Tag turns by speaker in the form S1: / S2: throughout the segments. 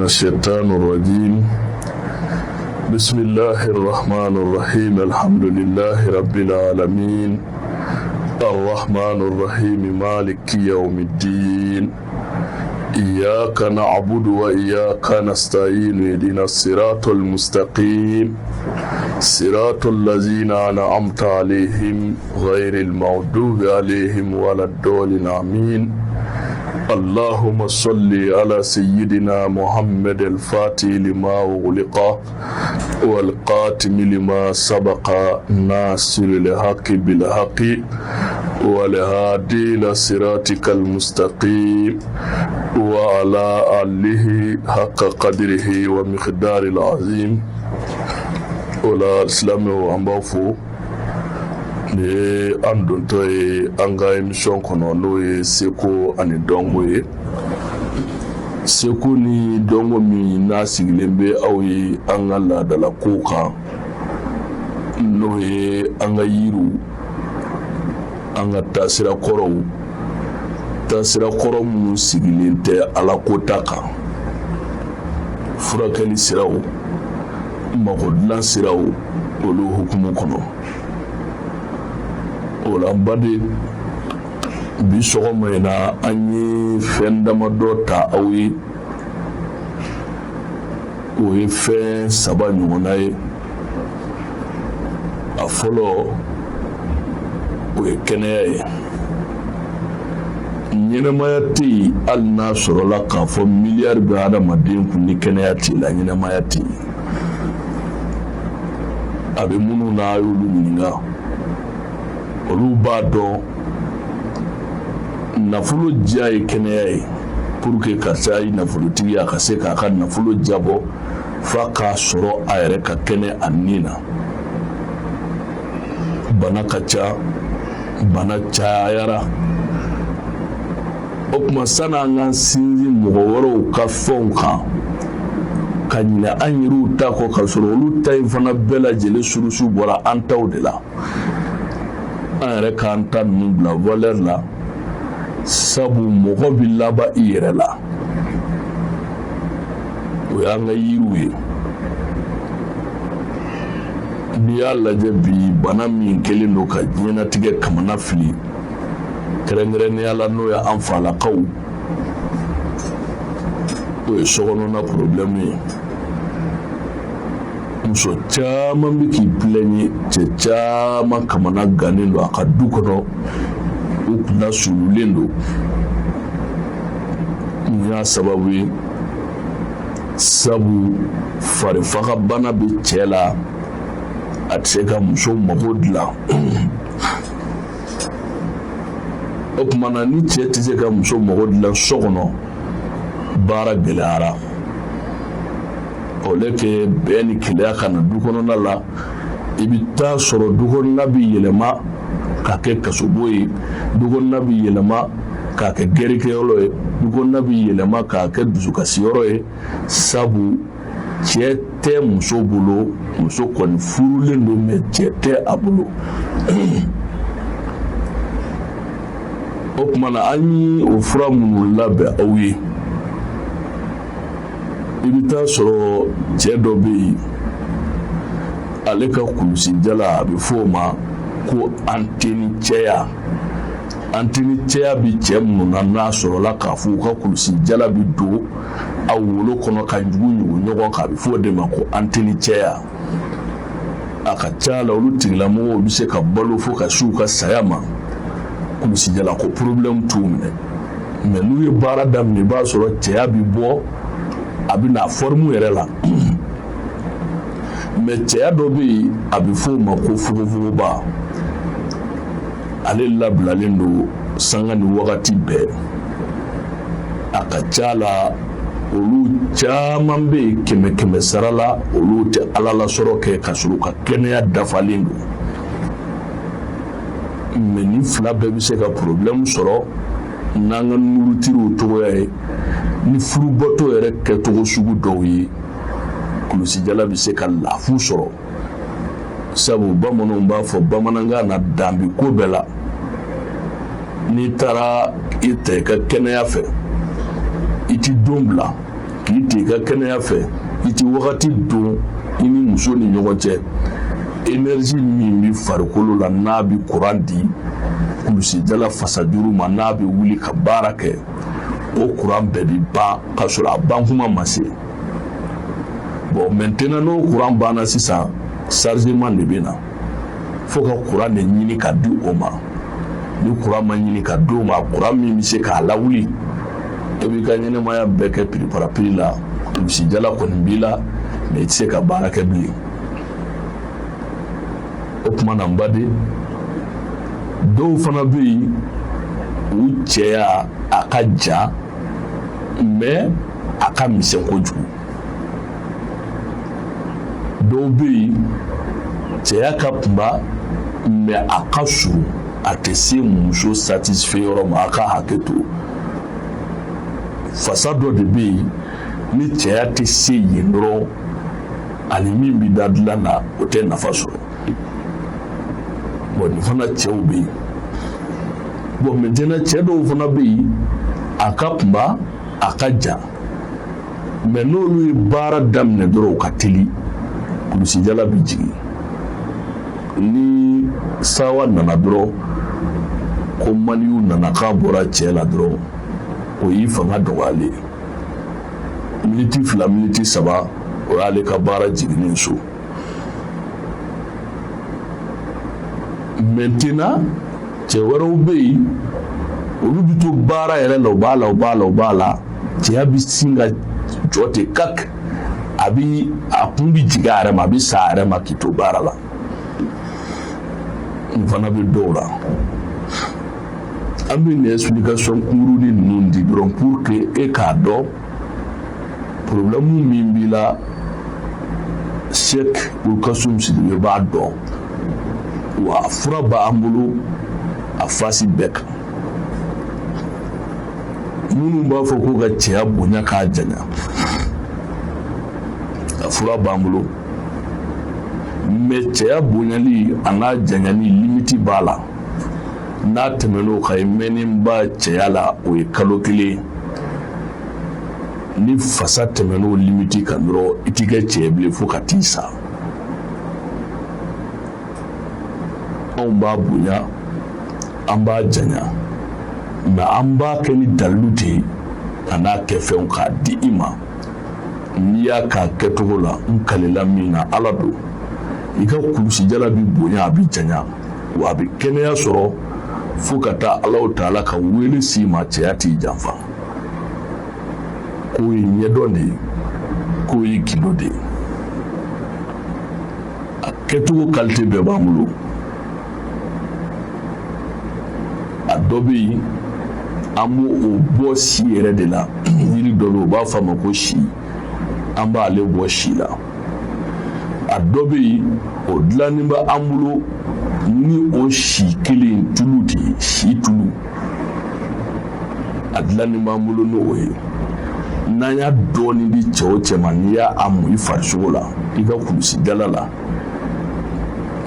S1: من الشيطان الرجيم بسم الله الرحمن الرحيم الحمد لله رب العالمين الرحمن الرحيم مالك يوم الدين إياك نعبد وإياك نستعين اهدنا الصراط المستقيم صراط الذين أنعمت عليهم غير المغضوب عليهم ولا الضالين آمين اللهم صل على سيدنا محمد الفاتح لما أغلق والقاتم لما سبق ناصر الحق بالحق والهادي إلى صراطك المستقيم وعلى آله حق قدره ومقدار العظيم ولا إسلام وأنبافو ni andun to e anga emission kono no e seko ani dongo e seko ni dongo mi na siglembe awi anga la dala koka no e anga yiru anga tasira koro mu siglente ala kotaka furakani sirawo magodlan sirawo olu hukumu kono ola bade bi sogoma ina anyi fendama do ta awi o ye fɛn saba ɲɔgɔnna ye a fɔlɔ o ye kɛnɛya ye ɲɛnɛmaya tɛ yen hali n'a sɔrɔla k'a fɔ miliyari bɛ adamaden kun ni kɛnɛya tɛ la ɲɛnɛmaya tɛ yen a bɛ minnu na a y'olu ɲininka olu b'a dɔn nafolo diya ye kɛnɛya ye pour que karisa ye nafolotigi a ka se k'a ka nafolo jabɔ f'a k'a sɔrɔ a yɛrɛ ka kɛnɛ a nin na bana ka ca bana cayara o tuma sani an ka sinsin mɔgɔ wɛrɛw ka fɛnw kan ka ɲinɛ an yɛrɛw ta kɔ ka sɔrɔ olu ta in fana bɛɛ lajɛlen surusu bɔra an taw de la an yɛrɛ k'an ta ninnu bila valeur la sabu mɔgɔ bi laban i yɛrɛ la o y'an ka yiriw ye n'i y'a lajɛ bi bana min kɛlen don ka diɲɛnatigɛ kamana fili kɛrɛnkɛrɛnnenya la n'o ye an falakaw o ye sokɔnɔna problème ye muso caman bɛ k'i plaignye cɛ caman kamana gannen don a ka du kɔnɔ u kunna sululen don mun y'a sababu ye sabu farifaga bana bɛ cɛ la a tɛ se ka muso mago dilan o tuma na ni cɛ tɛ se ka muso mago dilan so kɔnɔ baara gɛlɛyara o le ke bɛn ni keleya ka na du kɔnɔna la i bɛ taa sɔrɔ du kɔnɔna bɛ yɛlɛma k'a kɛ kasobo ye du kɔnɔna bɛ yɛlɛma k'a kɛ gɛrikɛyɔrɔ ye du kɔnɔna bɛ yɛlɛma k'a kɛ dusukasiyɔrɔ ye sabu cɛ tɛ muso bolo muso kɔni furulen don mɛ cɛ tɛ a bolo o tuma na an ye o fura minnu labɛn aw ye i bɛ taa sɔrɔ cɛ dɔ bɛ yen ale ka kulusijala a bɛ fɔ o ma ko antenicɛya antenicɛya bɛ cɛ minnu na n'a sɔrɔla k'a fɔ u ka kulusijala bɛ don a wolo kɔnɔ ka jugu ɲugu ɲɔgɔn kan a bɛ fɔ o de ma ko antenicɛya a ka ca la olu tigilamɔgɔw bɛ se ka balo fo ka se u ka saya ma kulusijala ko problème t'u minɛ mais n'u ye baara daminɛ i b'a sɔrɔ cɛya bɛ bɔ a bɛ na forme yɛrɛ la mais cɛya dɔ bɛ yen a bɛ fɔ o ma ko fugofugoba ale labilalen don sanga ni wagati bɛɛ a ka ca la olu caman bɛ yen kɛmɛ sara la olu tɛ ala lasɔrɔ kɛ ka sɔrɔ u ka kɛnɛya dafalen don mais ni fila bɛɛ bɛ se ka problème sɔrɔ n'an ka nurutiriw togoya ye ni furubɔtɔ yɛrɛ kɛcogo sugu dɔw ye kulusijala bɛ se ka lafu sɔrɔ sabu bamananw b'a fɔ bamanankan na danbi ko bɛɛ la n'i taara i ta i ka kɛnɛya fɛ i ti don bila k'i t'i ka kɛnɛya fɛ i ti wagati don i ni muso ni ɲɔgɔn cɛ énergie min bi farikolo la n'a bi courant di kulusijala fasajuru ma n'a bi wuli ka baara kɛ o courant bɛɛ bi ban ka sɔrɔ a ban kuma ma se bon maintenant n'o courant banna sisan chargement de bɛ na fo ka courant de ɲini ka di o ma ni courant ma ɲini ka di o ma courant min bi se k'a lawuli e b'i ka ɲɛnɛmaya bɛɛ kɛ piri la kulusijala kɔni b'i la mais i tɛ se ka baara kɛ bilen o kuma na n baden dɔw fana bɛ yen u cɛya a ka jan mais a ka misɛn kojugu dɔw bɛ yen cɛya ka kunba mais a ka surun a tɛ se muso satisfait yɔrɔ ma a ka hakɛ to fasa dɔ de bɛ yen ni cɛya tɛ se yen dɔrɔn ani min bɛ da dilan na o tɛ nafa sɔrɔ bon nin fana cɛw bɛ yen bon maintenant cɛ dɔw fana bɛ yen a ka kunba a ka jan mais n'olu ye baara daminɛ dɔrɔn o ka teli kulusijala bɛ jigin ni sawa nana dɔrɔn ko maniyu nana k'a bɔra cɛ la dɔrɔn o y'i fanga dɔgɔyalen miniti 2 miniti 3 o y'ale ka baara jiginnen so maintenant cɛ wɛrɛw bɛ yen olu bɛ to baara yɛrɛ la u b'a la cɛya bɛ sin ka jɔ ten kak a kun bɛ jigin a yɛrɛ ma a bɛ sa a yɛrɛ ma k'i to baara la n fana bɛ dɔw la an bɛ nin explication kunkurunin ninnu di dɔrɔn pour que e k'a dɔn problème min b'i la Sheikh Kasum Sidibe b'a dɔn wa fura b'an bolo a fasi bɛɛ kan minnu b'a fɔ ko ka cɛya bonya k'a janya a fura b'an bolo mais cɛya bonyali a n'a janyali limite b'a la n'a tɛmɛn'o kan i mɛnnenba cɛya la o ye kalo 1 ni fasa tɛmɛn'o limite kan dɔrɔn i t'i kɛ cɛ bilen fo ka t'i sa anw b'a bonya an b'a janya mais an b'a kɛ ni dalilu de ye a n'a kɛfɛnw k'a di i ma n'i y'a k'a kɛcogo la n kalela min na ala don i ka kulusijala bi bonya a bi janya wa a bi kɛnɛya sɔrɔ fo ka taa Alahu Taala ka wele s'i ma cɛya t'i janfa k'o ye ɲɛdɔn de ye k'o ye gindo de ye a kɛcogo qualité bɛɛ b'an bolo a dɔ bɛ yen an b'o bɔ si yɛrɛ de la yiri dɔ bɛ yen u b'a fɔ a ma ko si an b'ale bɔ si la a dɔ bɛ yen o dilannen bɛ an bolo ni o si kelen tulu de ye si tulu a dilannen b'an bolo n'o ye n'an y'a dɔɔni di cɛ o cɛ ma n'i y'a mun i farisogo la i ka kulusijala la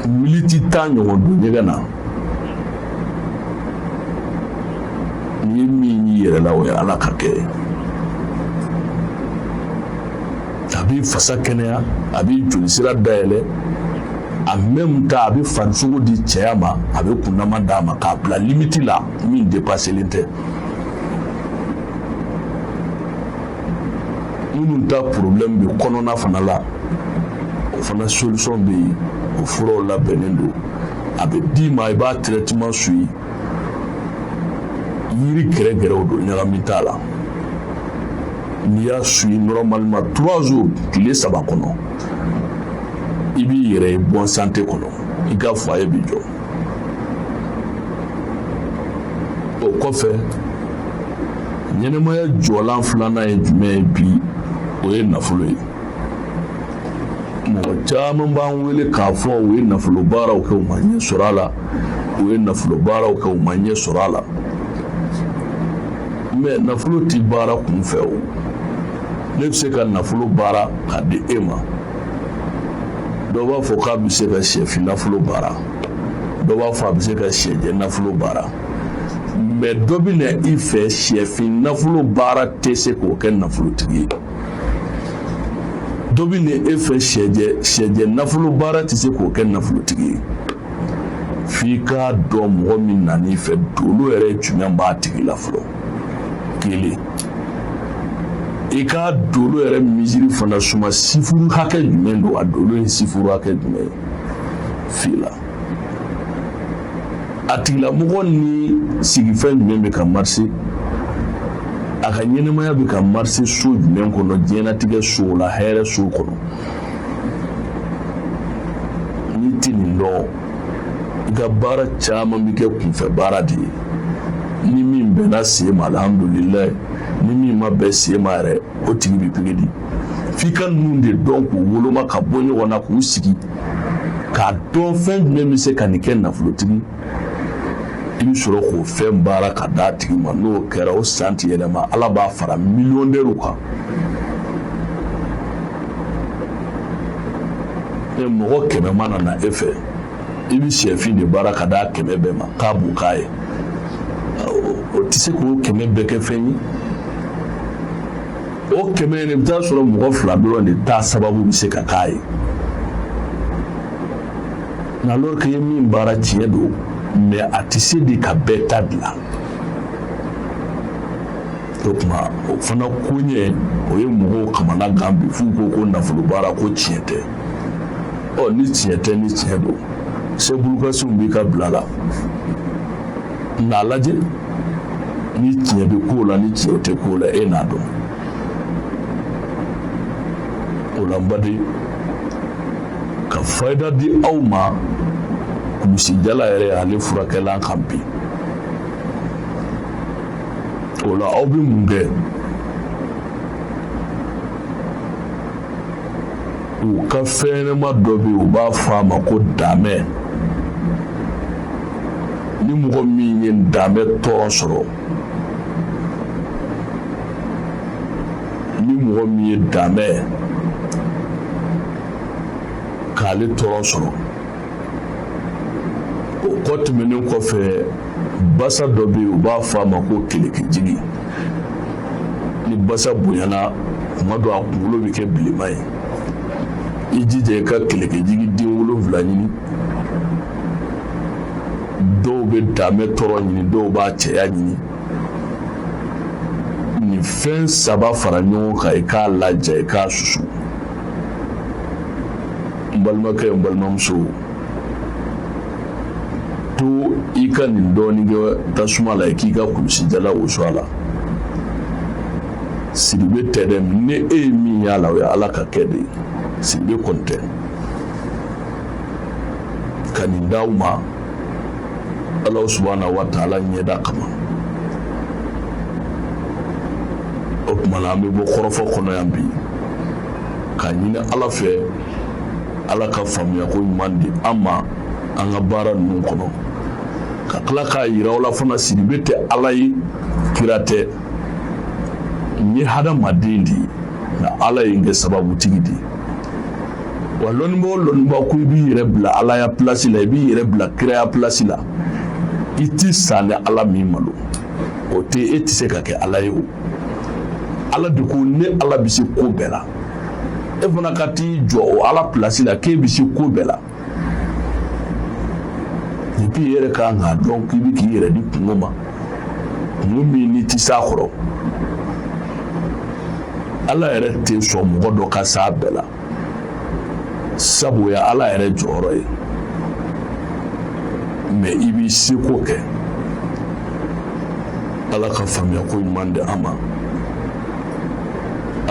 S1: miniti 10 ɲɔgɔn don ɲɛgɛn na n'i ye min y'i yɛrɛ la o ye ala ka kɛ a b'i fasa kɛnɛya a b'i jolisira dayɛlɛ en même temps a bɛ farisogo di cɛya ma a bɛ kunnama d'a ma k'a bila limite la min dépasselen tɛ minnu ta problème bɛ kɔnɔna fana la o fana solution bɛ yen o furaw labɛnnen don a bɛ d'i ma i b'a traitement suit yiri gɛrɛgɛrɛw don ɲagami t'a la n'i y'a suit normalement 3 jours tile 3 kɔnɔ i b'i yɛrɛ ye bonne santé kɔnɔ i ka foyer bi jɔ o kɔfɛ ɲɛnɛmaya jɔlan 2nan ye jumɛn ye bi o ye nafolo ye mɔgɔ caman b'an wele k'a fɔ u ye nafolo baaraw kɛ u ma ɲɛ sɔrɔ a la u ye nafolo baaraw kɛ u ma ɲɛ sɔrɔ a la mais nafolo ti baara kunfɛ o ne bɛ se ka nafolo baara k'a di e ma dɔw b'a fɔ k'a bɛ se ka sɛfin nafolo baara dɔw b'a fɔ a bɛ se ka sɛjɛ nafolo baara mais dɔ bɛ na i fɛ sɛfin nafolo baara tɛ se k'o kɛ nafolotigi ye dɔ bi ni e fɛ sɛjɛ nafolo baara tɛ se k'o kɛ nafolotigi ye f'i k'a dɔn mɔgɔ min nan'i fɛ dolo yɛrɛ jumɛn b'a tigi la fɔlɔ kelen i k'a dolo yɛrɛ misiri fana suma sifuru hakɛ jumɛn don a dolo ye sifuru hakɛ jumɛn fila a tigilamɔgɔ ni sigifɛn jumɛn bɛ ka marché a ka ɲɛnɛmaya bɛ ka marché so jumɛn kɔnɔ diɲɛlatigɛ so la hɛrɛ so kɔnɔ n'i tɛ nin dɔn i ka baara caman bɛ kɛ kunfɛ baara de ye ni min bɛnna sen ma alhamdulilayi ni min ma bɛn sen ma yɛrɛ o tigi bɛ pege di f'i ka ninnu de dɔn k'u woloma ka bɔ ɲɔgɔn na k'u sigi k'a dɔn fɛn jumɛn bɛ se ka nin kɛ nafolotigi i bɛ sɔrɔ k'o fɛn baara ka d'a tigi ma n'o kɛra o san tɛ yɛlɛma ala b'a fara miliyɔnɛriw kan mɔgɔ 100 mana na e fɛ i bɛ sɛfin de baara ka d'a 100 bɛɛ ma k'a b'o k'a ye o tɛ se k'o 100 bɛɛ kɛ fɛn ye o 100 in i bɛ taa sɔrɔ mɔgɔ 2 dɔrɔn de t'a sababu bɛ se ka k'a ye alors que min baara tiɲɛ don mais a tɛ se de ka bɛɛ ta dilan o tuma o fana ko ɲɛ o ye mɔgɔw kamana gan bi f'u ko nafolo baara ko tiɲɛ tɛ ni tiɲɛ tɛ ni tiɲɛ don sebulukasiw b'i ka bila la n'a lajɛ ni tiɲɛ bɛ k'o la ni tiɲɛ tɛ k'o la e n'a dɔn o la n baden ka fayida di aw ma kulusijala yɛrɛ ale furakɛlan kan bi o la aw bɛ mun kɛ u ka fɛnɲɛnɛma dɔ bɛ yen u b'a fɔ a ma ko daamɛ ni mɔgɔ min ye daamɛ tɔɔrɔ sɔrɔ ni mɔgɔ min ye daamɛ k'ale tɔɔrɔ sɔrɔ o kɔ tɛmɛnen kɔfɛ basa dɔ bɛ yen u b'a fɔ a ma ko kelekejigi ni basa bonyana tuma dɔ a kunkolo bɛ kɛ bilenman ye i jija i ka kelekejigi den 7 ɲini dɔw bɛ daamɛ tɔɔrɔ ɲini dɔw b'a cɛya ɲini nin fɛn 3 fara ɲɔgɔn kan i k'a laja i k'a susu n balimakɛ n balimamuso to i ka nin dɔɔnin kɛ tasuma la i k'i ka kulusijala wusu a la siribe tɛ dɛ ni e ye min y'a la o ye ala ka kɛ de ye siribe kɔni tɛ ka nin d'aw ma ala subhanahu wa ta'ala ɲɛda kama o tuma na an bɛ bɔ kɔrɔfɔ kɔnɔ yan bi k'a ɲini ala fɛ ala ka faamuya ko ɲuman di an ma an ka baara ninnu kɔnɔ ka tila k'a yira aw la fana siribe tɛ ala ye kira tɛ n ye hadamaden de ye nka ala ye n kɛ sababutigi de ye wa lɔnnibɔ o lɔnnibɔ ko i b'i yɛrɛ bila ala ya pilasi la i b'i yɛrɛ bila kiraya pilasi la i t'i san ni ala min malo o tɛ e tɛ se ka kɛ ala ye o ala de ko ne ala bɛ se ko bɛɛ la e fana ka t'i jɔ o ala pilasi la k'e bɛ se ko bɛɛ la et puis i yɛrɛ kan k'a dɔn k'i bɛ k'i yɛrɛ di kungo ma kungo min n'i tɛ s'a kɔrɔ ala yɛrɛ tɛ sɔn mɔgɔ dɔ ka s'a bɛɛ la sabu o ye ala yɛrɛ jɔyɔrɔ ye mais i b'i seko kɛ ala ka faamuyako ɲuman di an ma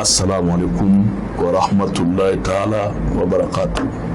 S1: assalamu alaikum wa rahmatullahi ta'ala wa barakatuh